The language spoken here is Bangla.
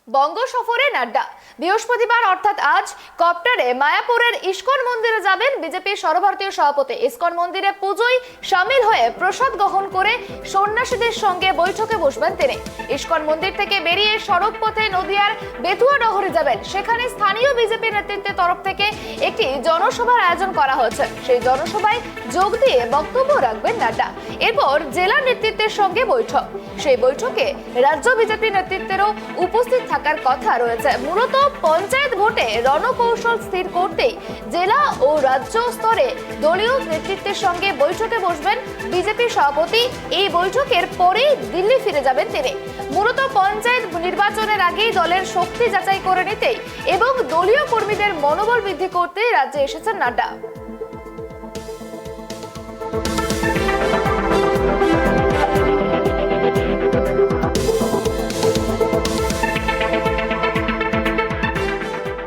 বঙ্গ সফরে নাড্ডা। বৃহস্পতিবার অর্থাৎ আজ কপ্টারে মায়াপুরের ইস্কন মন্দিরে যাবেন বিজেপির সর্বভারতীয় সভাপতি। ইস্কন মন্দিরে পুজোয় সামিল হয়ে প্রসাদ গ্রহণ করে সন্ন্যাসীদের সঙ্গে বৈঠকে বসবেন তিনি। ইস্কন মন্দির থেকে বেরিয়ে সড়ক পথে নদিয়ার বেতুয়া নগরে যাবেন। সেখানে স্থানীয় বিজেপি নেতৃত্বের তরফ থেকে একটি জনসভার আয়োজন করা হয়েছে। সেই জনসভায় যোগ দিয়ে বক্তব্য রাখবেন নাড্ডা। এরপর জেলা নেতৃত্বের সঙ্গে বৈঠক। সেই বৈঠকে রাজ্য বিজেপি নেতৃত্বেরও উপস্থিত থাকার কথা রয়েছে। মূলত পঞ্চায়েত ভোটে রণকৌশল স্থির করতেই জেলা ও রাজ্য স্তরে দলীয় নেতৃত্বের সঙ্গে বৈঠকে বসবেন বিজেপি সভাপতি। এই বৈঠকের পরেই দিল্লি ফিরে যাবেন তিনি। মূলত পঞ্চায়েত নির্বাচনের আগেই দলের শক্তি যাচাই করে নিতেই এবং দলীয় কর্মীদের মনোবল বৃদ্ধি করতেই রাজ্যে এসেছেন নাড্ডা।